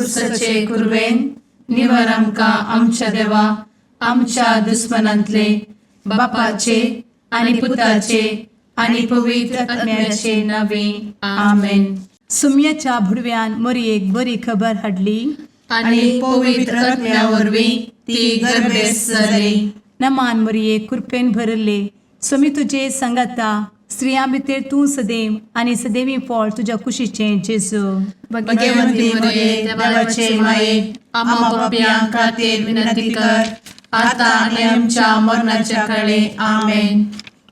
खुर्सचे कुर्वेन निवर आमकां आमच्या देवा आमच्या दुस्मनांतले बापाचे आनी पुताचे आनी पवित्र आत्म्याचे नावे आमेन. सुम्याच्या भुडव्यान मरयेक बरी खबर हाडली आनी पवित्र आत्म्या वरवीं ती गर्भेस जाली. नमान मरयेक कृपेन भरले समी तुजे संगाता स्त्रियां भितर तूं सदैव आनी सदैवी फळ तुज्या कुशीचें जेजू. भगवंती मरिये देवाचे माये आम्हा पाप्यां खातीर विनंती कर आता आनी आमच्या मरणाच्या काळी आमेन.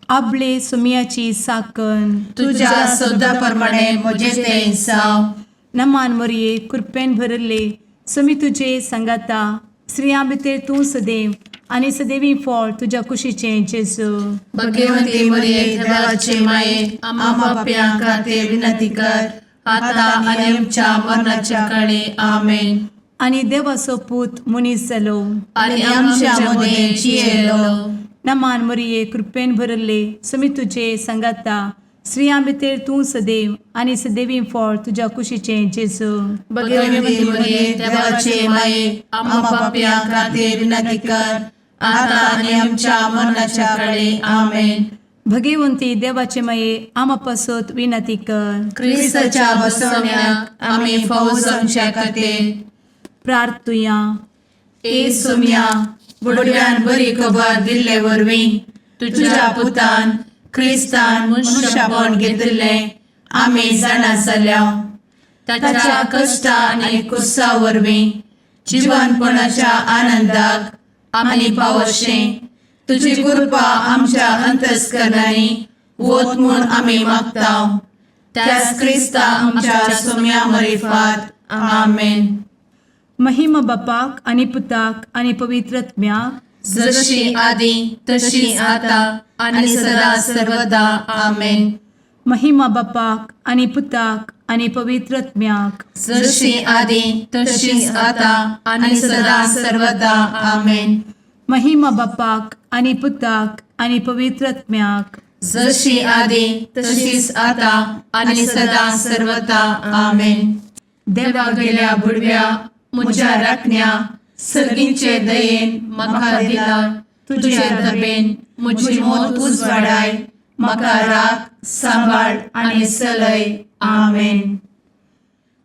आपले सुम्याची साकन तुझ्या सोदा प्रमाणे म्हजे तें जावं. नमान मरये कृपेन भरले समी तुजे संगाता स्त्रियां भितर तूं सदैव आनी सदैवी फळ तुज्या कुशीचें जेजू. भगवंती मरिये देवाचे माये आम्हा पाप्यां खातीर विनंती कर आता आनी आमच्या मरणाच्या काळी आमेन. आनी देवाचो पूत मनीस जालो आनी आमच्या मदें जियेलो. नमान मरये कृपेन भरले समी तुजे संगाता स्त्रियां भितर तूं सदैव आनी सदैवी फळ तुज्या कुशीचें जेजू. भगवंती मरिये देवाचे माये आम्हा पाप्यां खातीर विनंती कर आता आनी आमच्या मरणाच्या काळी आमेन. भगवंती देवाचे माये आमा पासत विनंती कर. क्रिस्ताच्या बसवण्याक आमी फावो जावचे खातीर प्रार्थुया. ए सुम्या बुडव्यान बरी खबर दिल्ले वरवीं तुज्या पुतान क्रिस्तान मनशापण घेतिल्ले आमी जाणा जाल्या. ताच्या कश्टा आनी कुर्सा वरवीं जिवनपणाच्या आनंदाक आमी पावशें तुजी कृपा आमच्या अंतस्करणांनी वोत म्हूण आमी मागतां. त्याच क्रिस्ता आमच्या सुम्या मरिफात आमेन. महिमा बापाक आनी पुताक आनी पवित्र आत्म्याक जशी आदी तशी आता आनी सदा सर्वदा आमेन. महिमा बापाक आनी पुताक आनी पवित्र आत्म्याक जशी आदी तशीच आता आनी सदा सर्वदा आमेन. महिमा बापाक आनी पुताक आनी पवित्र आत्म्याक जशी आदी तशीच आता आनी सदा सर्वदा आमेन. देवा गेल्या बुडव्या म्हज्या राखण्या सर्गींचे दयेन म्हाका दिला तुजे धबेन म्हजी मोत उजवाडाय म्हाका राख सांबाळ आनी चलय आमेन.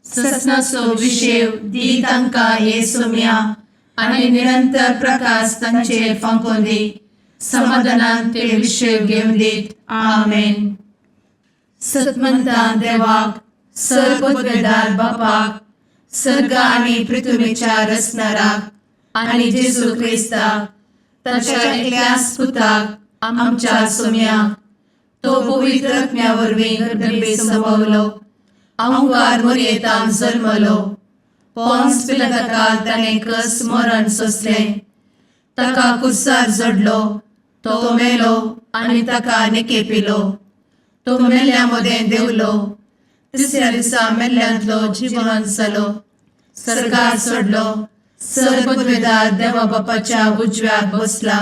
ससनाचो विशेव दी तांकां हे सुम्या आनी निरंतर प्रकाश तांचेर फांकून दी. समाधानान ते विशेव घेवन दीत आमेन. सतमंता देवाक सर्वपदवेदार बापाक सर्ग आनी पृथ्वीच्या रचणाराक आनी जेजू क्रिस्ताक ताच्या एकल्याच पुताक आमच्या सुम्याक तो पवित्र आत्म्या वरवीं गर्भे संभवलो. अंगार मरयेंत जल्मलो. पोंस पिलाताकाल ताणें कस मरण सोंसलें. ताका कुर्सार जडलो. तो मेलो आनी ताका निकेपिलो. तो मेल्ल्या मदें देंवलो. तिसऱ्या दिसा मेल्ल्यांतलो जिवंत जालो. सर्गार चडलो. सर्वपदवेदार देवा बापाच्या उजव्याक बसला.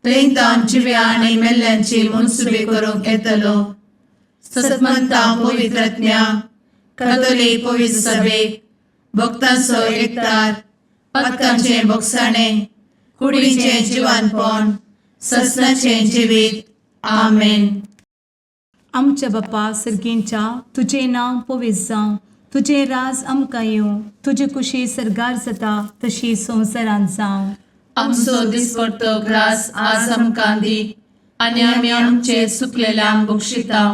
थंय जिव्या आनी मेल्ल्यांची मनसुबी करूंक येतलो. सतमंता पवित्र आत्म्या कातोलीक पवित्र सभेक भक्तांचो एकठार पातकांचें भोगसाणें कुडीचें जिवनपण ससनाचें जिवीत आमेन. आमच्या बापा सर्गींच्या तुजें नांव पवित्र जावं. तुजें राज आमकां येवं. तुजी कुशी सर्गार जाता तशी संवसारांत जावं. आमचो दिसपडटो ग्रास आज आमकां दी आनी आमी आमचे चुकलेल्यांक बक्षिता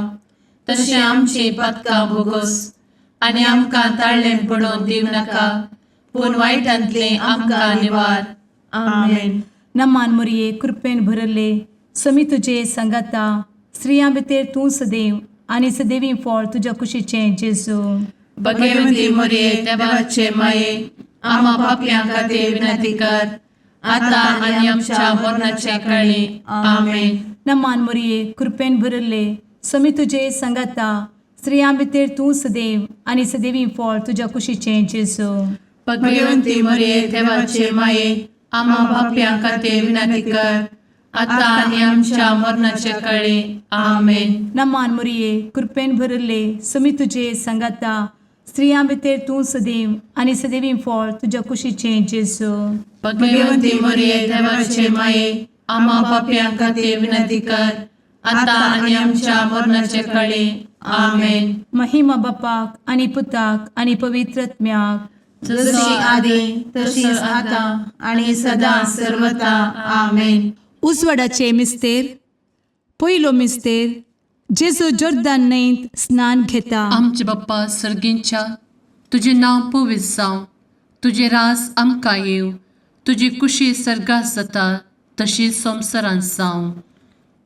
तशें आमची पातकां भोगोस आनी आमकां ताळ्ळें पडोवन दिव नाका पूण वायटांतलें आमकां निवार आमेन. नमान मरये कृपेन भरले समी तुजे संगाता स्त्रियां भितर तूं सदैव आनी सदैवी फळ तुज्या कुशीचें जेजू. भगवंती मरिये देवाचे माये आम्हा पाप्यां खातीर विनंती कर आता आनी आमच्या मरणाच्या काळी आमेन. नमान मरये कृपेन भरले समी तुजे संगाता स्त्रियां भितर तूं सदैव आनी सदैवी फळ तुज्या कुशीचें जेजू. भगवंती मरिये देवाचे माये आम्हा पाप्यां खातीर विनंती कर आता आनी आमच्या मरणाच्या काळी आमेन. नमान मरये कृपेन भरले समी तुजे संगाता स्त्रियां भितर तूं सदैव आनी सदैवी फळ तुज्या कुशीचें जेजू. भगवंती मरिये देवाचे माये आम्हा पाप्यां खातीर विनंती कर आता आणि आमच्या मरणाचे काळी आमेन. महिमा बापाक आनी पुताक आनी पवित्रत्म्याक, जशी आदी तशीच आता आणि सदा सर्वदा आमेन. उजवाडाचे मिस्तेर. पयलो मिस्तेर, जेजू जोर्दान न्हंयत स्नान घेता. आमचे बाप्पा सर्गींच्या, तुझे नाव पवित्र जावं, तुझे रास आमकां येव, तुजी कुशी सर्गात जाता तशी संवसारांत जावं.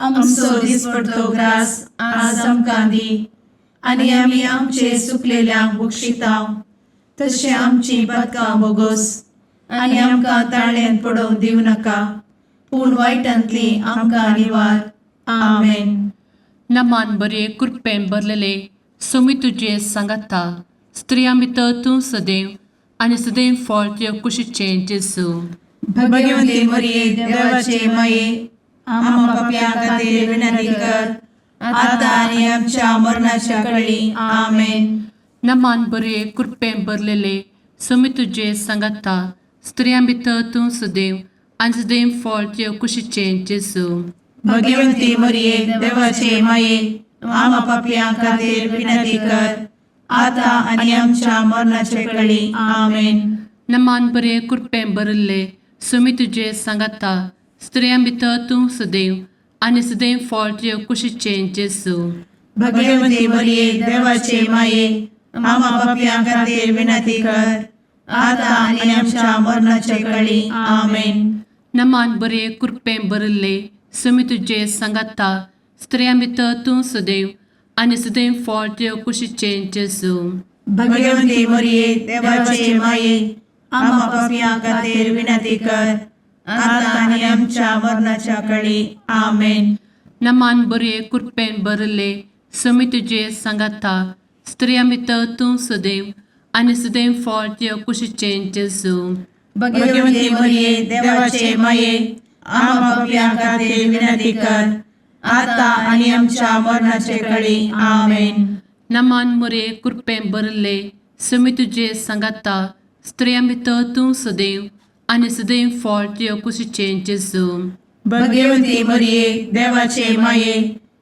आमचो दिसपडटो ग्रास आज आमकां दी आणि आमी आमचे सुकलेल्यांक बक्षितांव, तशें आमची पातकां बोगोस आनी आमकां ताळ्यान पडोवंक दिवं नाका, पूण वायटांतली आमकां निवार. आमेन. नमान बरे कृपेन भरलेले सोमी तुझे सांगाता, स्त्रियां भितर तूं सदैव आनी सदैव फळ तुज्या कुशीचें जेजू. भगवंती मरिये देवाचे माये आम्हा पाप्यां खातीर विनंती कर आता आणि आमच्या मरणाच्या काळी आमेन. नमान बरे कृपेन भरलेले सोमी तुझे सांगाता, स्त्रियां भितर तूं सदैव आनी सदैव फळ तुज्या कुशीचें जेजू. भगवंती मरिये देवाचे माये आम्हा पाप्यां खातीर विनंती कर आता आणि आमच्या मरणाचे काळी आमेन. नमान बरे कृपेन भरले सोमी तुझे सांगाता, स्त्रियां भितर तूं सदैव आनी सदैव फळ तुज्या कुशीचें जेजू. भगवंती मरिये देवाचे माये आम्हा पाप्यां खातीर विनंती कर आता आणि आमच्या मरणाचे काळी आमेन. नमान बरे कृपेन भरले सोमी तुझे सांगाता, स्त्रियां भितर तूं सदैव आनी सदैव फळ तुज्या कुशीचें जेजू. भगवंती मरिये देवाचे माये आम्हा पाप्यां खातीर विनंती कर आता आणि आमच्या मरणाच्या काळी आमेन. नमान बरे कृपेन भरले सोमी तुझे सांगाता, स्त्रियां भितर तूं सदैव आनी सदैव फळ तुज्या कुशीचें जेजू. भगवंती मरिये देवाचे माये आम्हा पाप्यां खातीर विनंती कर आता आणि आमच्या मरणाचे काळी आमेन. नमान बरे कृपेन भरले सोमी तुझे सांगाता, स्त्रियां भितर तूं सदैव आनी सदैव फळ तुज्या कुशीचें जेजू. भगवंती मरिये देवाचे माये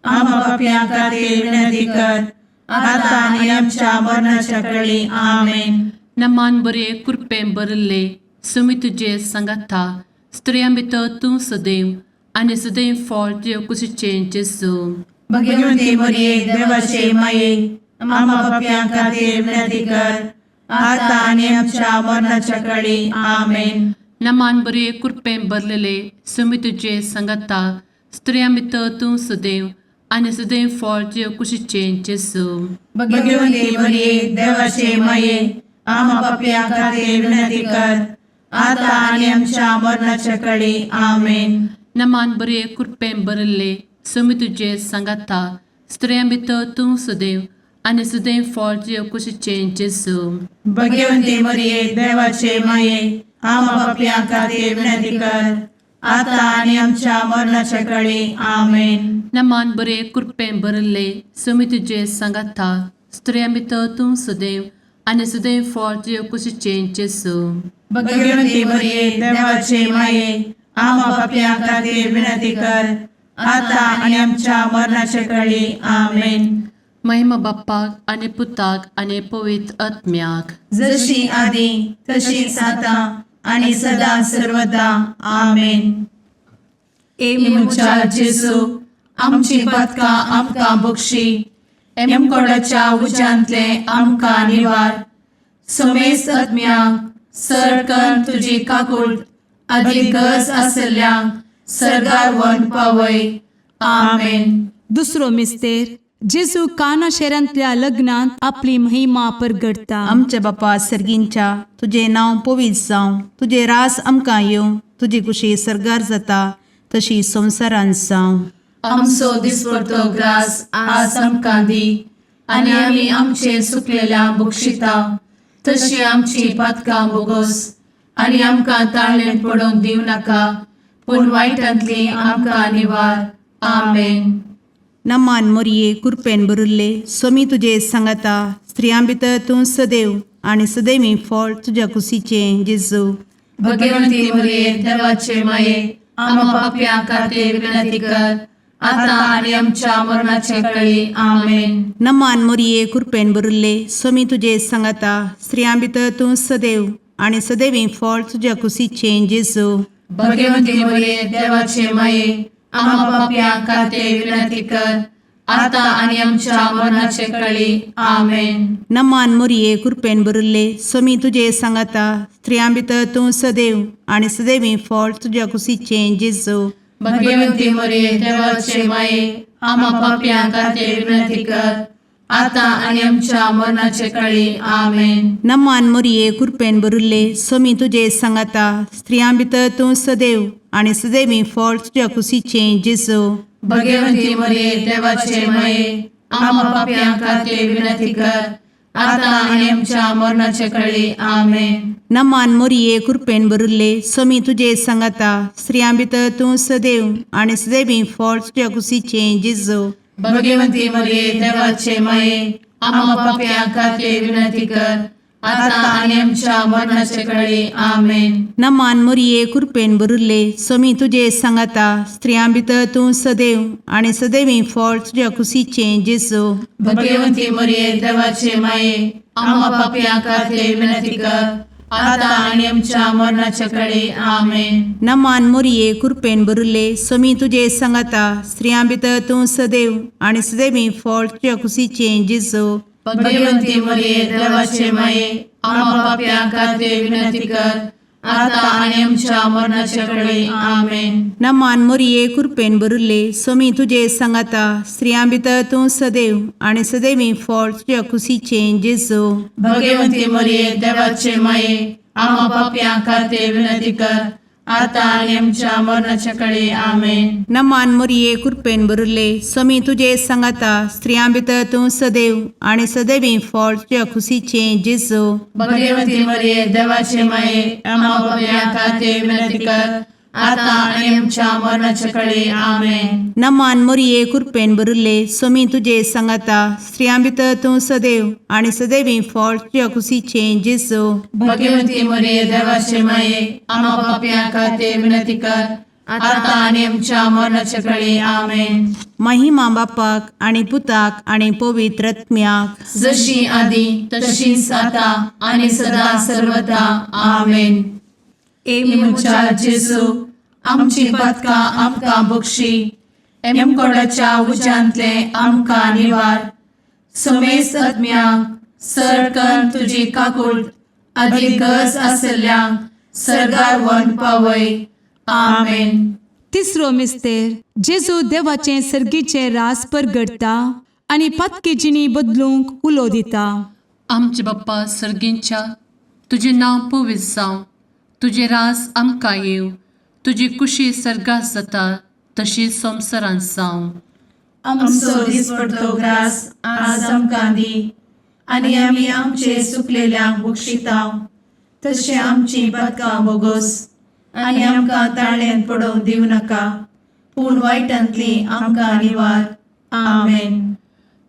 आम्हा पाप्यां खातीर विनंती कर आता आणि आमच्या मरणाच्या काळी आमेन. नमान बरे कृपेन भरले सोमी तुझे सांगाता, स्त्रियां भितर तूं सदैव आनी सदैव फळ तुज्या कुशीचें जेजू. भगवंती मरिये देवाचे माये आम्हा पाप्यां खातीर विनंती कर आता आणि आमच्या मरणाच्या काळी आमेन. नमान बरे कृपेन भरलेले सोमी तुझे सांगाता, स्त्रियां भितर तूं सदैव आनी सदैव फळ तुज्या कुशीचें जेजू. भगवंती मरिये देवाचे माये आम्हा पाप्यां खातीर विनंती कर आता आणि आमच्या मरणाच्या काळी आमेन. नमान बरे कृपेन भरले सोमी तुझे सांगाता, स्त्रियां भितर तूं सदैव आनी सदैव फळ तुज्या कुशीचें जेजू. भगवंती मरिये देवाचे माये आम्हा पाप्यां खातीर विनंती कर आता आणि आमच्या मरणाच्या काळी आमेन. नमान बरे कृपेन भरले सोमी तुझे सांगाता, स्त्रियां भितर तूं सदैव आनी सदैव फळ तुज्या कुशीचें जेजू. भगवंती मरिये देवाचे माये आम्हा पाप्यां खातीर विनंती कर आता आणि आमच्या मरणाच्या काळी आमेन. महिमा बाप्पाक आनी पुताक आनी पवित्र आत्म्याक, जशी आदी तशीच आता आणि सदा सर्वदा आमेन. मुचा जेजू आमची पातकां आमकां बक्षी, एमकोडाच्या उज्यांतले आमकां निवार. सोमेस आत्म्यांक सडकन तुजी काकूट अधिक गरज आसल्यांक सर्गार व्हरून पावय. आमेन. दुसरो मिस्तेर. जेजू काना शेरांतल्या लग्नांत आपली महिमा परगडता. आमच्या बापा सर्गींच्या, तुझे नाव पवित्र जावं, तुझे रास आमकां येवं, तुजी कुशी सर्गार जाता तशी संवसारांत जावं. आमचो दिसपडटो ग्रास आज आमकां दी आणि आमी आमचे सुकलेल्यांक बक्षितांव, तशी आमची पातकां बोगोस आणि आमकां ताळ्यान पडोवंक दिवं नाका, पूण वायटांतली आमकां निवार. आमेन. नमान मोरये कृपेन भरुल्ले, सोमी तुजे सांगाता, स्त्रियां भितर तूं सदैव आणि सदैवी फळ तुझ्या कुशीचें जेजू. भगवंती मरिये देवाचे माये आम्हा पाप्यां खातीर विनंती कर आता आणि आमच्या मरणाचे काळी आमेन. नमान मोरये कृपेन भरिल्ले स्वामी तुजे सांगाता स्त्रियां भितर तूं सदैव आणि सदैवी फळ तुझ्या कुशीचें जेजू. भगवंती मरिये देवाचे माये आम्हा पाप्यां खातीर विनंती कर आता आणि आमच्या मरणाचे काळी आमेन. नमान मोरये कृपेन भरिल्ले स्वामी तुजे सांगाता स्त्रियां भितर तूं सदैव आणि सदैवी फळ तुझ्या कुशीचें जेजू. भगवंती मरिये देवाचे माये आम्हा पाप्यां खातीर विनंती कर आता आणि आमच्या मरणाचे काळी आमेन. नमान मोरये कृपेन भरिल्ले स्वामी तुजे सांगाता स्त्रियां भितर तूं सदैव आणि सदैवी फळ तुझ्या कुशीचें जेजू. भगवंती मरिये देवाचे माये आम्हा पाप्यां खातीर विनंती कर आता आणि आमच्या मरणाचे काळी आमेन. नमान मोरये कृपेन भरिल्ले स्वामी तुजे सांगाता स्त्रियां भितर तूं सदैव आणि सदैवी फळ तुझ्या कुशीचें जेजू. भगवंती मरिये देवाचे माये आम्हा पाप्यां खातीर विनंती कर आता आणि आमच्या मरणाचे काळी आमेन. नमान मोरये कृपेन भरिल्ले स्वामी तुजे सांगाता स्त्रियां भितर तूं सदैव आणि सदैवी फळ तुझ्या कुशीचें जेजू. भगवंती मरिये देवाचे माये आम्हा पाप्यां खातीर विनंती कर आता आणि आमच्या मरणाचे काळी आमेन. नमान मोरये कृपेन भरिल्ले स्वामी तुजे सांगाता स्त्रियां भितर तूं सदैव आणि सदैवी फळ तुझ्या कुशीचें जेजू. भगवंती मरिये देवाचे माये आम्हा पाप्यां खातीर विनंती कर आता आणि आमच्या मरणाचे काळी आमेन. नमान मोरये कृपेन भरिल्ले स्वामी तुजे सांगाता स्त्रियां भितर तूं सदैव आणि सदैवी फळ तुझ्या कुशीचें जेजू. भगवंती मरिये देवाचे माये आम्हा पाप्यां खातीर विनंती कर आता आणि आमच्या मरणाच्या काळी आमेन. नमान मोरये कृपेन भरिल्ले स्वामी तुजे सांगाता स्त्रियां भितर तूं सदैव आणि सदैवी फळ तुझ्या कुशीचें जेजू. भगवंती मरिये देवाचे माये आम्हा पाप्यां खातीर विनंती कर आता आणि आमच्या मरणाच्या काळी आमेन. नमान मोरये कृपेन भरिल्ले स्वामी तुजे सांगाता स्त्रियां भितर तूं सदैव आणि सदैवी फळ तुझ्या कुशीचें जेजू. भगवंती मरिये देवाचे माये आम्हा पाप्यां खातीर विनंती कर आता आणि आमच्या मरणाच्या काळी आमेन. महिमा बापाक आणि पुताक आणि पवित्र आत्म्याक जशी आधी तशीच आता आणि सदा सर्वदा आमेन. एमुच्या जेजू आमची पदका आमकां बक्षी एमकोडाच्या उज्यांतले आमकां निवार. समेस्त आत्म्यांक सरकन तुजी काकूट अधिक गज आसल्यांक सरगार वन पावय. आमेन. तिसरो मिस्तेर जेजू देवाचें सर्गीचें रास परगडता आनी पतकी जिणी बदलूंक उलो दिता. आमचे बाप्पा सर्गींच्या तुजें नांव पवित्र जावं, तुजें रास आमकां येवं, तुजी कुशी सर्गास जाता तशी संवसारांत जावं. आमचो दिसपडटो ग्रास आज आमकां दी आनी आमी आमचे सुकलेल्यांक बक्षितांव तशें आमची पदकां बोगोस आनी आमकां ताळ्यान पडोवंक दिवं नाका पूण वायटांतली आमकां निवार. आमेन.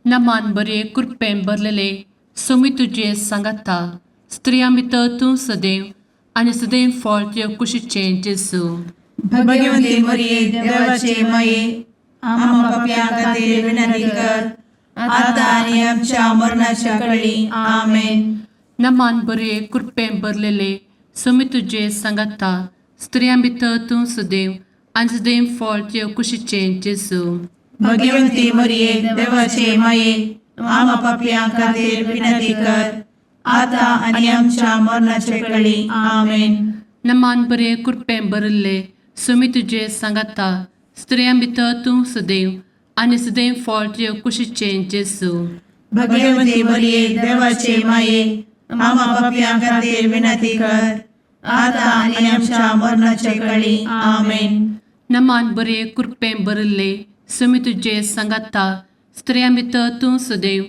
नमान बरे कृपेन भरलेले सोमी तुजे सांगाता स्त्रियां भितर तूं सदैव आनी सदैव फळ तुज्या कुशीचें जेजू. भगवंती मरिये देवाचे माये आम्हा पाप्यां खातीर विनंती कर आता आनी आमच्या मरणाच्या काळी. आमेन. नमान बरे कृपेन भरलेले सोमी तुजे सांगाता स्त्रियां भितर तूं सदैव आनी सदैव फळ तुज्या कुशीचें जेजू. भगवंती मरिये देवाचे माये आम्हा पाप्यां खातीर विनंती कर आता आनी आमच्या मरणाचे काळी. आमेन. नमान बरे कृपेन भरले सोमी तुजे सांगाता स्त्रियां भितर तूं सदैव आनी सदैव फळ तुज्या कुशीचें जेजू. भगवंती मरिये देवाचे माये आम्हा पाप्यां खातीर विनंती कर आता आनी आमच्या मरणाचे काळी. आमेन. नमान बरे कृपेन भरले सोमी तुजे सांगाता स्त्रियां भितर तूं सदैव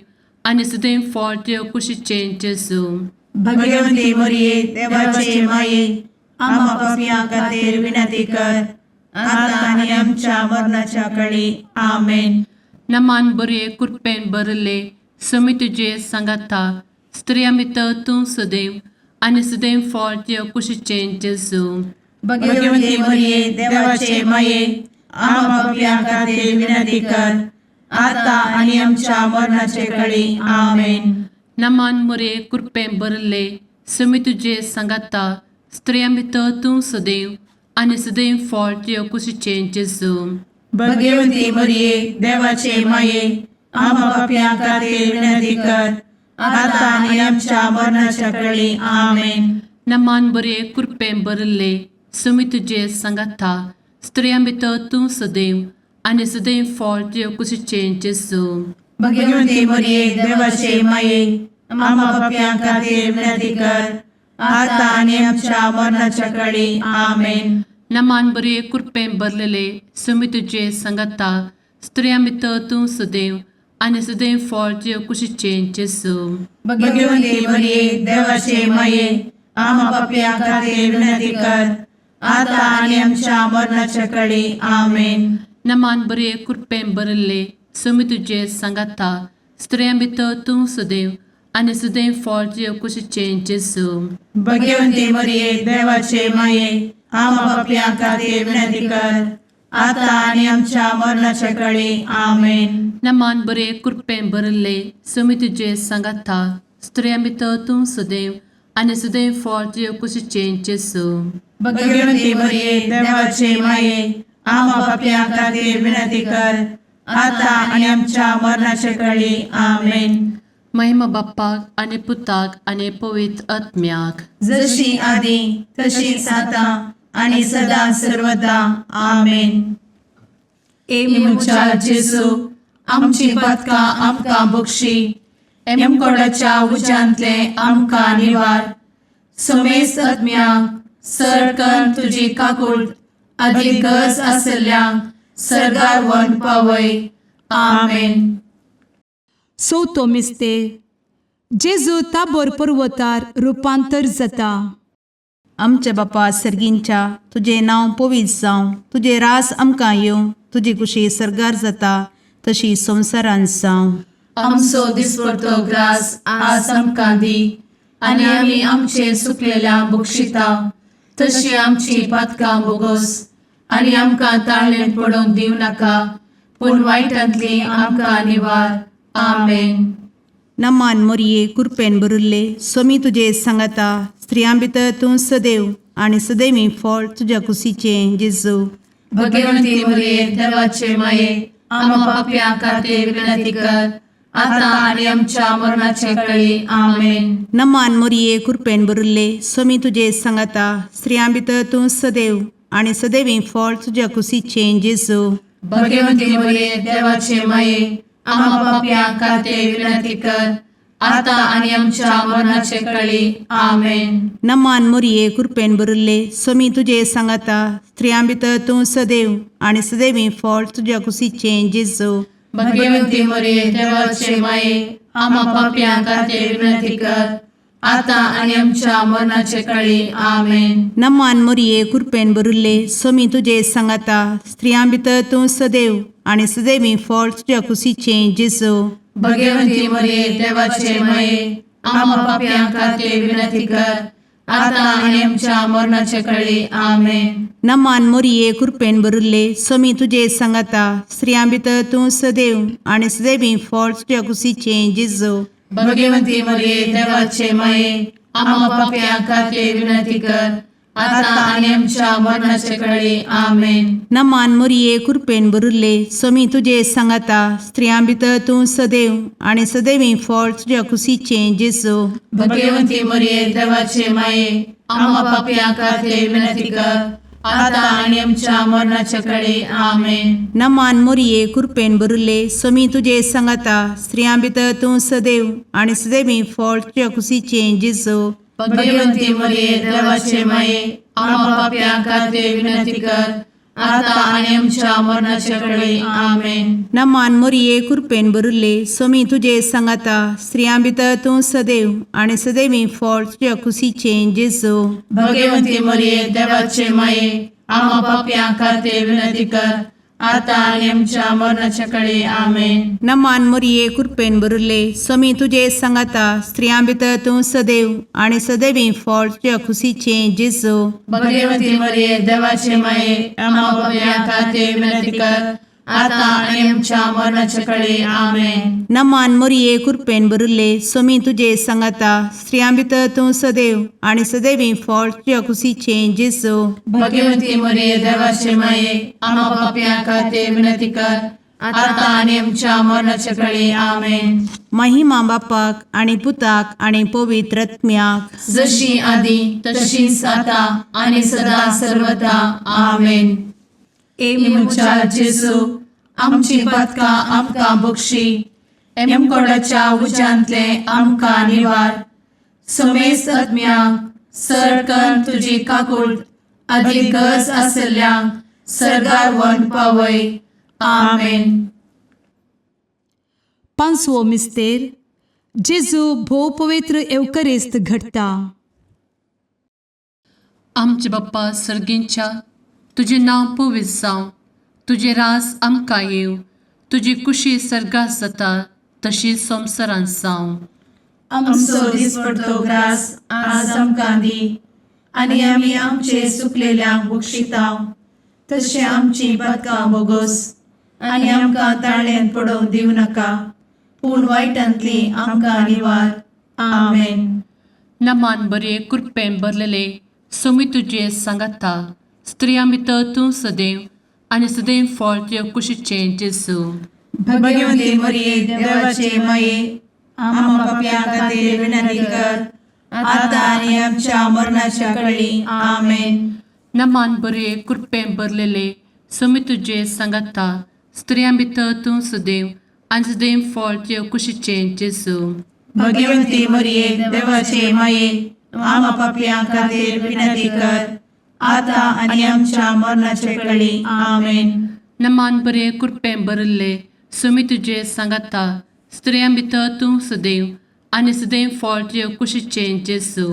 आनी सदैव फळ तुज्या कुशीचें जेजू. भगवंती मरिये देवाचे माये आम्हा पाप्यां खातीर विनंती कर आता आनी आमच्या मरणाच्या काळी. आमेन. नमान बरे कृपेन भरले समी तुझे सांगाता स्त्रियां भितर तूं सदैव आनी सदैव फळ तुझ्या कुशीचें जेजू. भगवंती मरिये देवाचे माये आम्हा पापियां खातीर विनंती कर आता आणि आमच्या मरणाचे काळी आमेन. नमान मोरे कृपें भरले समी तुझे सांगाता स्त्रियां भितर तूं सदैव आनी सदैव फळ तुझ्या कुशीचें जेजू. भगवंती मरिये देवाचे माये आम्हा पापियां खातीर विनंती कर आता आणि आमच्या मरणाच्या काळी आमेन. नमान बरे कृपें भरले समी तुझे सांगाता स्त्रियां भितर तूं सदैव आनी सदैव फळ तुझ्या कुशीचें जेजू. भगवंती मरिये देवाचे माये आम्हा पापियां खातीर विनंती कर आता आणि आमच्या मरणाच्या काळी आमेन. नमान बरे कृपें भरलेले समी तुझे सांगाता स्त्रियां भितर तूं सदैव आनी सदैव फळ तुझ्या कुशीचें जेजू. भगवंती मरिये देवाचे माये आम्हा पापियां खातीर विनंती कर आता आणि आमच्या मरणाच्या काळी आमेन. नमान बरे कृपें भरले समी तुझे सांगाता स्त्रियां भितर तूं सदैव आनी सदैव फळ तुझ्या कुशीचें जेजू. भगवंती मरिये देवाचे माये आम्हा पापियां खातीर विनंती कर आता आणि आमच्या मरणाच्या काळी आमेन. नमान बरे कृपें भरले समी तुझे सांगाता स्त्रियां भितर तूं सदैव आनी सदैव फळ तुझ्या कुशीचें जेजू. भगवंती मरिये देवाचे माये आम्हा पापियां खातीर विनंती कर आता आणि आमच्या मरणाच्या काळी आमेन. महिमा बाप्पाक आनी पुताक आनी पवित्र आत्म्याक जशी आदी तशीच आता आणि सदा सर्वदा आमेन. मुचा जेजू आमची पदकां आमकां बक्षी एमकोडाच्या उज्यांतले आमकां निवार. समेस्त आत्म्यांक सरकन तुजी काकूळ अधिक गरज आसल्ल्यांक सरगार वन पावय. आमेन. चवथो मिस्तेर जेजू ताबोर पर्वतार रुपांतर जाता. आमच्या बापा सर्गींच्या तुझे नांव पवित्र जावं, तुझे रास आमकां येवं, तुजी कुशी सरगार जाता तशी संवसारांत जावं. आमचो दिसपडटो ग्रास आज आमकां दी आनी आमी आमचे चुकलेल्यांक बक्षिता तशी आमची पातकां बोगोस आनी आमकां ताळ्ळें पडोवंक दिव नाका पूण वायटांतली आमकां निवार. आमेन. नमान मोरये कृपेन भरिल्ले समी तुजे सांगाता स्त्रियां भितर तूं सदैव आनी सदैवी फळ तुज्या कुशीचें जेजू. भगवंती मरिये देवाचे माये आम्हा पापियां खातीर विनंती कर आता आणि आमच्या मरणाचे काळी आमेन. नमान मोरये कृपेन भरिल्ले समी तुजे सांगाता स्त्रियां भितर तूं सदैव आनी सदैवी फळ तुज्या कुशीचें जेजू. भगवंती मरिये देवाचे माये आम्हा पापियां खातीर विनंती कर आता आणि आमच्या मरणाचे काळी आमेन. नमान मोरये कृपेन भरिल्ले समी तुजे सांगाता स्त्रियां भितर तूं सदैव आनी सदैवी फळ तुज्या कुशीचें जेजू. भगवंती मरिये देवाचे माये आम्हा पापियां खातीर विनंती कर आता आणि आमच्या मरणाचे काळी आमेन. नमान मोरये कृपेन भरिल्ले समी तुजे सांगाता स्त्रियां भितर तूं सदैव आनी सदैवी फळ तुज्या कुशीचें जेजू. भगवंती मरिये देवाचे माये आम्हा पापियां खातीर विनंती कर आता आणि आमच्या मरणाचे काळी आमेन. नमान मोरये कृपेन भरिल्ले समी तुजे सांगाता स्त्रियां भितर तूं सदैव आनी सदैवी फळ तुज्या कुशीचें जेजू. भगवंती मरिये देवाचे माये आम्हा पापियां खातीर विनंती कर आता आणि आमच्या मरणाचे काळी आमेन. नमान मोरये कृपेन भरिल्ले समी तुजे सांगाता स्त्रियां भितर तूं सदैव आनी सदैवी फळ तुज्या कुशीचें जेजू. भगवंती मरिये देवाचे माये आम्हा पापियां खातीर विनंती कर आता आणि आमच्या मरणाच्या काळी आमेन. नमान मोरये कृपेन भरिल्ले समी तुजे सांगाता स्त्रियां भितर तूं सदैव आनी सदैवी फळ तुज्या कुशीचें जेजू. भगवंती मरिये देवाचे माये आम्हा पापियां खातीर विनंती कर आता आणि आमच्या मरणाच्या काळी आमेन. नमान मोरये कृपेन भरिल्ले समी तुजे सांगाता स्त्रियां भितर तूं सदैव आनी सदैवी फळ तुज्या कुशीचें जेजू. भगवंती मरिये देवाचे माये आम्हा पापियां खातीर विनंती कर आता आणि आमच्या मरणाच्या काळी आमेन. नमान मोरये कृपेन बरुले स्वामी तुझे सांगाता स्त्रियां भितर तूं सदैव आणि सदैवी फळ तुझ्या खुशीचे जेजू. भगवती मरिये देवाचे माये आम्हा पाप्या खातीर विनंती कर, आता आणि आमच्या मरणाच्या काळी आमेन. नमान मोरये कृपेन बरुले स्वामी तुझे सांगाता स्त्रियां भितर तूं सदैव आणि सदैवी फळ तुझ्या खुशीचे जेजू. भगवती मरिये देवाचे माये आम्हा पाप्या खातीर विनंती कर, आता आणि आमच्या मरणाच्या काळी आमेन. महिमा बापाक आणि पुताक आणि पवित्र आत्म्याक, जशी आधी तशीच आता आणि सदा सर्वदा आमेन. मुचा जेजू आमची पदका आमकां बक्षी, एमकोडाच्या उज्यांतले आमकां निवार. समेस्त आत्म्यांक सरकन तुजी काकूट अधिक गरज आसल्ल्यांक सरगार वन पावय. आमेन. पांचवो मिस्तेर जेजू भोव पवित्र एवकरेस्त घडटा. आमचे बाप्पा सर्गींच्या तुझे नांव पवित्र जावं, तुझे रास आमकां येव, तुजी कुशी सर्गास जाता तशी संवसारांत जावं. आमचो दिसपडटो ग्रास आज आमकां दी, आनी आमी आमचे चुकलेल्यांक बक्षितांव. तशें आमची पदकां बोगोस आनी आमकां ताळ्यान पडोवंक दिवं नाका, पूण वायटांतली आमकां निवार. आमेन. नमान बरे कृपेन भरलेले सोमी तुझे सांगाता स्त्रियां भितर तूं सदैव आणि सदैव फळ तुझ्या कुशीचे जेजू. भगवती मरिये देवाचे माये आम्हा पाप्यां खातीर विनंती कर, आता आनी आमच्या मरणाच्या काळी आमेन. नमान बरे कृपेन भरलेले सोमी तुझे सांगाता स्त्रियां भितर तूं सदैव आणि सदैव फळ तुझ्या कुशीचे जेजू. भगवती मरिये देवाचे माये आम्हा पाप्यां खातीर विनंती कर, आता आनी आमच्या मरणाच्या काळी आमेन. नमान बरे कृपेन भरले सोमी तुझे सांगाता स्त्रियां भितर तूं सदैव आणि सदैव फळ तुझ्या कुशीचे जेजू.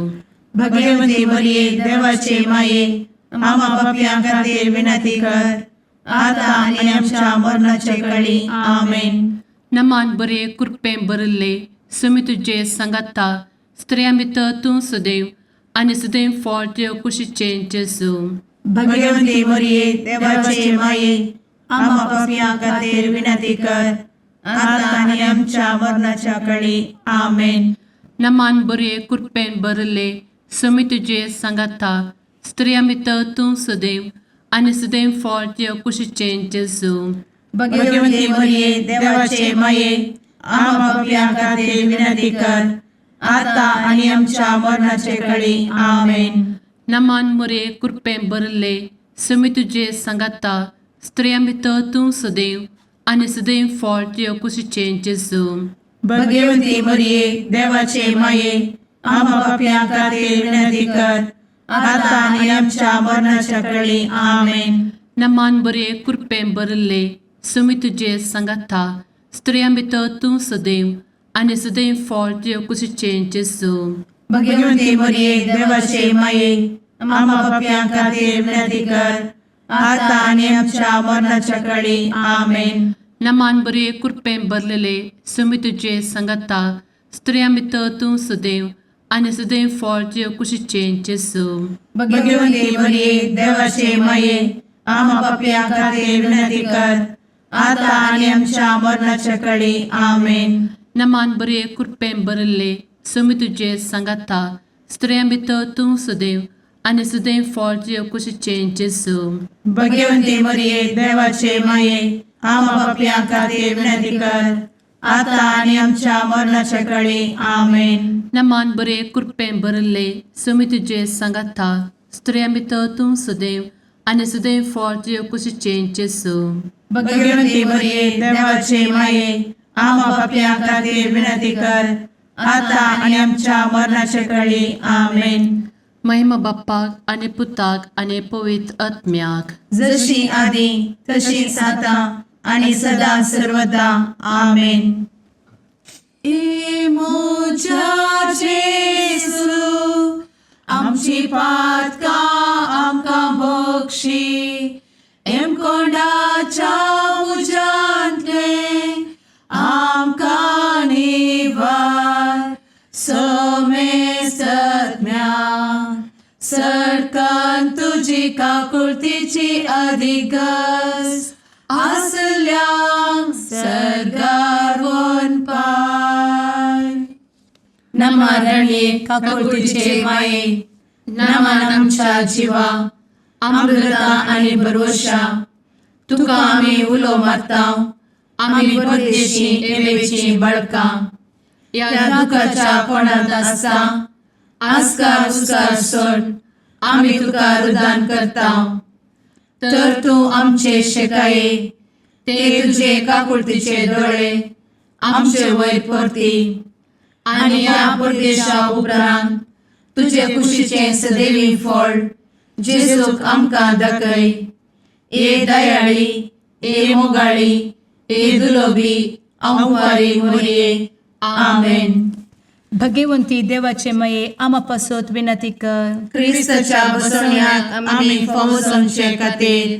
भगवती मरिये देवाचे माये आम्हा पाप्यां खातीर विनंती कर, आता आनी आमच्या मरणाच्या काळी आमेन. नमान बरे कृपेन भरले सोमी तुझे सांगाता स्त्रियां भितर तूं सदैव आणि सदैव फळ तुझ्या कुशीचे जेजू. भगवती मरिये देवाचे माये आम्हा पाप्यां खातीर विनंती कर, आता आनी आमच्या मरणाच्या काळी आमेन. नमान बरे कृपेन भरले सोमी तुझे सांगाता स्त्रियां भितर तूं सदैव आणि सदैव फळ तुझ्या कुशीचे जेजू. भगवती मरिये देवाचे माये आम्हा पाप्यां खातीर विनंती कर, आता आनी आमच्या मरणाच्या काळी आमेन. नमान बरे कृपेन भरले सोमी तुझे सांगाता स्त्रियां भितर तूं सदैव आणि सदैव फळ तुझ्या कुशीचे जेजू. भगवती मरिये देवाचे माये आम्हा पाप्यां खातीर विनंती कर, आता आनी आमच्या मरणाच्या काळी आमेन. नमान बरे कृपेन भरले सोमी तुझे सांगाता स्त्रियां भितर तूं सदैव आणि सदैव फळ तुझ्या कुशीचे जेजू. भगवती मरिये देवाचे माये आम्हा पाप्यां खातीर विनंती कर, आता आनी आमच्या मरणाच्या काळी आमेन. नमान बरे कृपेन भरलेले सोमी तुझे सांगाता स्त्रियां भितर तूं सदैव आणि सदैव फळ तुझ्या कुशीचे जेजू. भगवती मरिये देवाचे माये आम्हा पाप्यां खातीर विनंती कर, आता आनी आमच्या मरणाच्या काळी आमेन. नमान बरे कृपेन भरले सोमी तुझे सांगाता स्त्रियां भितर तूं सदैव आणि सदैव फळ तुझ्या कुशीचे जेजू. भगवती मरिये देवाचे माये आम्हा पाप्यां खातीर विनंती कर, आता आनी आमच्या मरणाच्या काळी आमेन. नमान बरे कृपेन भरले सोमी तुझे सांगाता स्त्रियां भितर तूं सदैव आणि सदैव फळ तुझ्या कुशीचे जेजू. भगवती मरिये देवाचे माये आम्हा पाप्यां खातीर विनंती कर, आता आनी आमच्या मरणाच्या काळी आमेन. महिमा बाप्पाक आणि पुताक आणि पवित्र आत्म्याक, जशी आधी तशीच आता आणि सदा सर्वदा आमेन. मोजा जेसू आमची पातका आमकां बक्षी, एम कोंडाच्या काकुळतीची अधिगस आसल्या सरगार वन पाय. नमारणे काकुळतीचे माये नमान आमच्या जिवा अमृता आणि भरवशा तुका आम्ही उलो मारताव. आम्ही परदेशी एवेची बळका या दुखाच्या कोणात आसता आस्कार उस्कार सोड आम्ही तुका रुदान करताव. तर तू आमचे शेकाये ते तुझे काकुळतीचे डोळे आमचे वयर परती आणि या परदेशा उपरांत तुझे कुशीचे सदैवी फळ जेजूक आमकां दाखय. ए दयाळी ए मोगाळी ए दुलोबी अंवारी मोरये. आमेन. भगवंती देवाचे मये आम्हा पासोत विनंती कर. क्रिस्ताच्या बसवण्यात आम्ही फावोसोनचे खातीर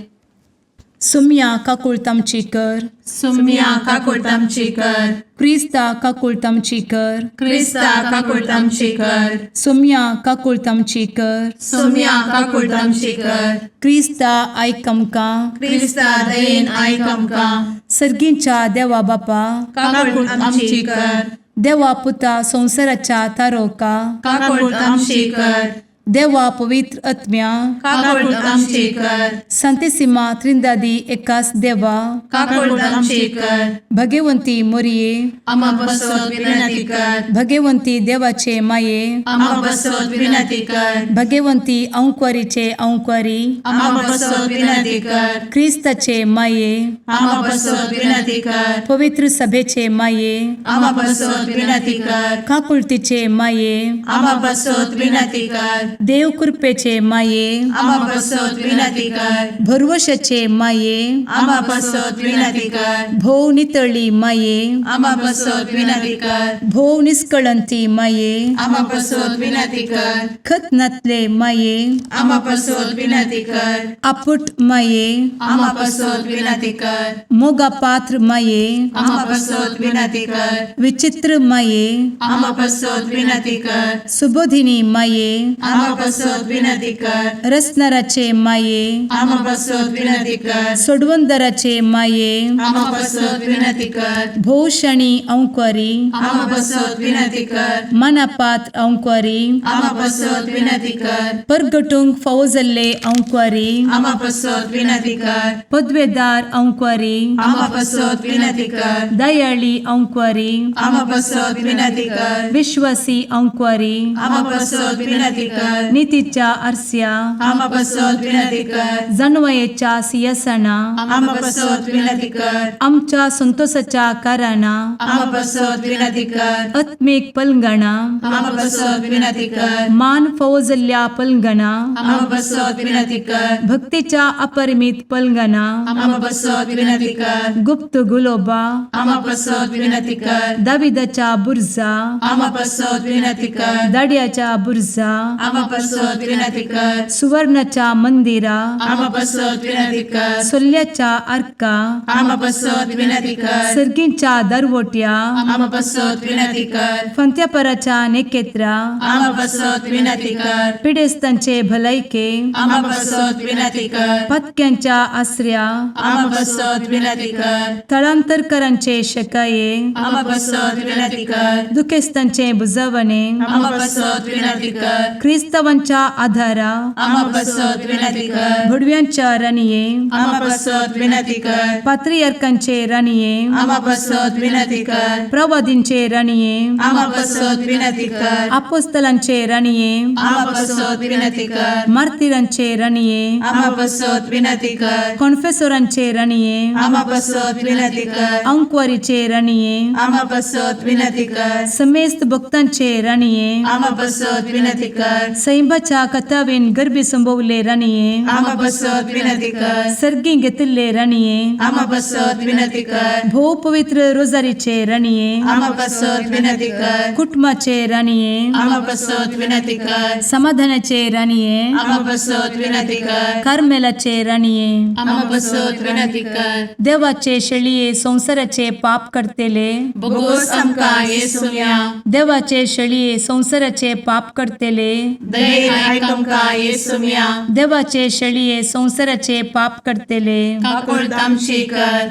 सुम्या काकुळतामची कर. सुम्या काकुळतामची कर. क्रिस्ता काकुळतामची कर. क्रिस्ता काकुळतामची कर. सुम्या काकुळतामची कर. सुम्या काकुळतामची कर. क्रिस्ता आयकमका. क्रिस्ता दयेन आयक आमकां. सर्गींच्या देवा बापा काकुळतामची कर. देवा पुता संसाराच्या तारोका. काकुळतामची कर. देवा पवित्र आत्म्या काकुळतामची कर. संतेसिमा त्रिंदादी एकाच देवा काकुळतामची कर. भगवंती मोरिये आम्हा बसवत विनंती कर. भगवंती देवाचे माये आम्हा बसवत विनंती कर. भगवंती औंक्वारीचे औंक्वारी आम्हा बसवत विनंती कर. ख्रिस्ताचे माये आम्हा बसवत विनंती कर. पवित्र सभेचे माये आम्हा बसवत विनंती कर. काकुळतीचे माये आम्हा बसवत विनंती कर. देव कृपेचे माये आम्हा बसवत विनंती कर. भरवशाचे माये आम्हा बसवत विनंती कर. भोव नितळी माये आम्हा बसवत विनंती कर. भोव निष्कळंती माये आम्हा बसवत विनंती कर. खत नातले माये आम्हा बसवत विनंती कर. आपुट माये आम्हा बसवत विनंती कर. मोगा पात्र माये आम्हा बसवत विनंती कर. विचित्र माये आम्हा बसवत विनंती कर. सुबोधिनी माये आम्हा बसवत विनंती कर. रसनाराचे माये आम्हा बसवत विनंती कर. सोडवंदराचे माये आम्हा बसवत विनंती कर. भोषणी औंक्वारी आम्हा बसवत विनंती कर. मनापात्र औंक्वारी आम्हा बसवत विनंती कर. परगटुंग फौजल्ले औंक्वारी आम्हा बसवत विनंती कर. पदवेदार औंक्वारी आम्हा बसवत विनंती कर. दयाळी औंक्वारी आम्हा बसवत विनंती कर. विश्वासी औंक्वारी आम्हा बसवत विनंती कर. नीतीच्या आरस्या आम्हा बसवत विनंती कर. जणवयेच्या सिंहासना आम्हा बसवत विनंती कर. आमच्या संतोषाच्या कारणा आम्हा बसवत विनंती कर. आत्मिक पलंगणा आम्हा बसवत विनंती कर. मान फौजल्या पलंगणा आम्हा बसवत विनंती कर. भक्तीच्या अपरिमित पलंगणा आम्हा बसवत विनंती कर. गुप्त गुलोबा आम्हा बसवत विनंती कर. दाविदाच्या बुर्जा आम्हा बसवत विनंती कर. दाडियाच्या बुर्जा आम्हा बसवत विनंती कर. सुवर्णाच्या मंदिरा आम्हा बसवत विनंती कर. सोल्याच्या अर्का आम्हा बसवत विनंती कर. सर्गींच्या दरवोट्या आम्हा बसवत विनंती कर. फंत्यापराच्या नेकेत्रा आम्हा बसवत विनंती कर. पिडेस्तांचे भलायके आम्हा बसवत विनंती कर. पथक्यांच्या आश्रया आम्हा बसवत विनंती कर. स्थळांतरकरांचे शकाये आम्हा बसवत विनंती कर. दुखेस्तांचे बुजावणे आम्हा बसवत विनंती कर. ख्रिस्तवांच्या आधारा आम्हा बसवत विनंती कर. भुडव्यांच्या राणीये आम्हा बसवत विनंती कर. पात्रियार्कांचे राणीये आम्हा बसवत विनंती कर. प्रवादींचे राणीये आम्हा बसवत विनंती कर. अपोस्तलांचे राणीये आम्हा बसवत विनंती कर. मार्तिरांचे राणीये आम्हा बसवत विनंती कर. कॉन्फेसोरांचे राणीये आम्हा बसवत विनंती कर. अंक्वारीचे राणीये आम्हा बसवत विनंती कर. समेस्त भक्तांचे राणीये आम्हा बसवत विनंती कर. सैंबाच्या कथावेन गर्भी संभवले राणीये आम्हा बसवत विनंती कर. सर्गी घेतले राणीये आम्हा बसवत विनंती कर. भो पवित्र रोजारीचे राणीये आम्हा बसवत विनंती कर. कुटुंबाचे राणीये आम्हा बसवत विनंती कर. समाधानाचे राणीये आम्हा बसवत विनंती कर. कार्मेलाचे राणीये आम्हा बसवत विनंती कर. देवाचे शळीये संसाराचे पाप करतेले बोगोस आमकां येसुया. देवाचे शळीये संसाराचे पाप करतेले दयेन आयक आमकां येसू मिया देवाचे शेळये संवसाराचे पाप करतेले काकूळ तामशी कर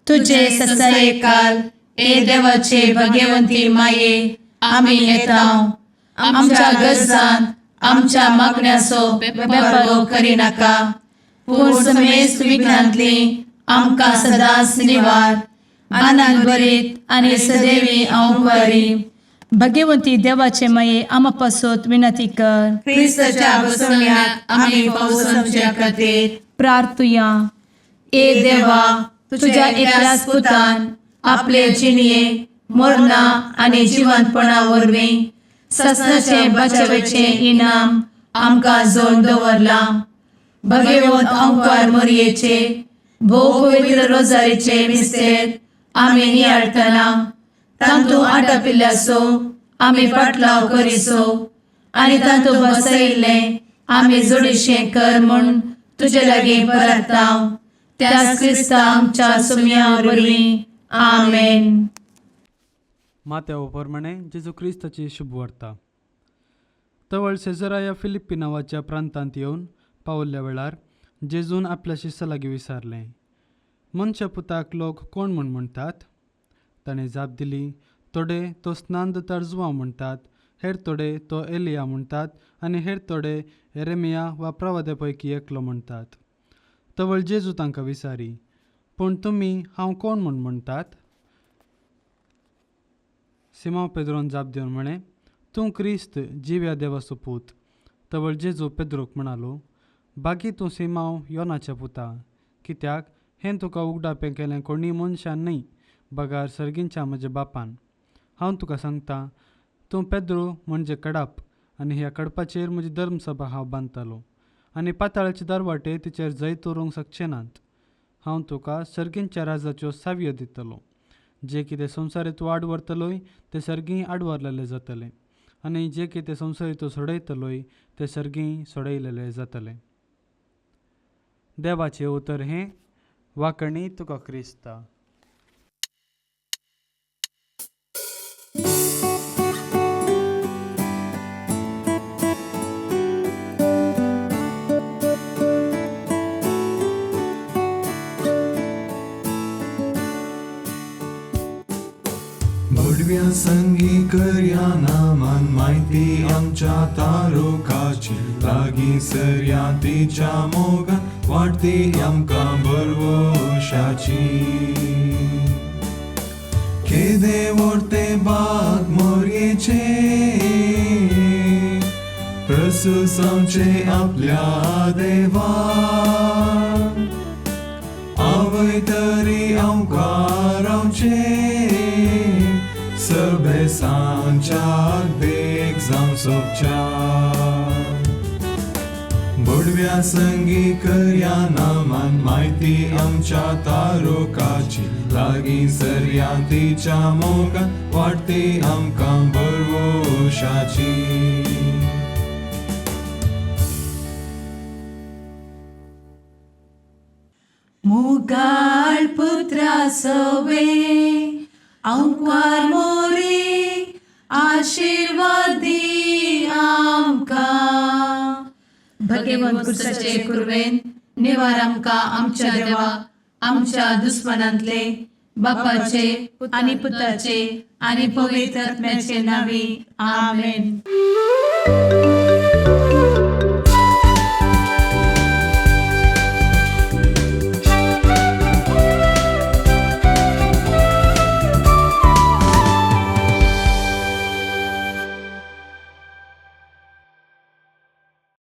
तुझे ससाये काल ए देवाचे भाग्यवंती माये आमी येता आमच्या गरजान आमच्या मागण्याचो बेपागो करी नाका पूण समेस्त विघ्नांतली आमकां सदांच निवार आनंद बरीत आनी सदैवी औंकवारी भाग्यवंती देवाचे माये आमा पासत विनंती कर क्रिस्ताच्या बसवण्याक आमी पावसाच्या खातीर प्रार्थुया ए देवा तुझ्या एकल्याच पुतान आपले जिणये मरणा आनी जिवंतपणा वरवीं सस्नाचे बचावेचे इनाम आमकां जोड दवरला भगवंत औंकार मरयेचे भोव पवित्र रोजारीचे मिस्तेर आमी नियाळटना तांतू आटापिल्ल्यासो आमी पाटलाव करिसो आनी तांतू बसयिल्ले आमी जोडिशें कर म्हूण तुजे लागीं परतांव त्याच क्रिस्ता आमच्या सुम्या वरवीं आमेन. मात्या प्रमाणे जेजू क्रिस्ताची शुभवार्ता. तवळ सेजराया फिलिप्पी नांवाच्या प्रांतांत येवन पावल्ल्या वेळार जेजून आपल्या शिश्या लागीं विचारलें, मनशा पुताक लोक कोण म्हूण म्हणटात? ताणें जाप दिली, थोडे तो स्नान दोतार जुवांव म्हणटात, हेर थोडे तो एलिया म्हणटात आनी हेर थोडे येरेमिया वा प्रवाद्या पैकी एकलो म्हणटात. तवळ जेजू तांकां विचारी, पूण तुमी हांव कोण म्हूण म्हणटात? सिमोन पेद्रोन जाप दिवन म्हणें, तूं क्रिस्त जिव्या देवाचो पूत. तवळ जेजू पेद्रोक म्हणालो, बागी तूं सिमोन योनाच्या पुता, कित्याक हें तुका उगडापें केलें कोणी मनशान न्ही, बगार सर्गींच्या म्हज्या बापान. हांव तुका सांगतां, तूं पेद्रो म्हणजे कडप, आनी ह्या कडपाचेर म्हजी धर्मसभा हांव बांदतलो, आनी पाताळाचे दरवाटे तिचेर जैत उरूंक शकचे नात. हांव तुका सर्गींच्या राजाच्यो सावयो दितलो. जे कितें संवसारीत तूं आडवरतलोय ते सर्गीं आडवरलेले जातले, आनी जे कितें संवसारीत तूं सोडयतलोय ते सर्गीं सोडयलेले जातले. देवाचें उतर हें, वाकणी तुका क्रिस्ता. भडव्या संगी करया नामान माहिती आमच्या तारोकाची, लागीं सरया तिच्या मोगान वाटती आमकां बरवशाची. केदे वर्ते बाग मोरयेचे, प्रसूस आमचे आपल्या देवा. आवय तरी आमकां रावचे, सबे सांच्याक देख जावं सोबच्या. भडव्या संगी करया नामान माहिती आमच्या तारोकाची, लागीं सरया तिच्या मोगान वाटती आमकां बरवशाची. मुगाळ पुत्रा सवे औंकवार मोरी आशीर्वाद दी आमकां. भगवंत क्रिस्ताचे कुरवेन निवार आमकां आमच्या देवा आमच्या दुस्मनांतले बापाचे आनी पुताचे आनी पवित्र आत्म्याचे नांवी आमेन.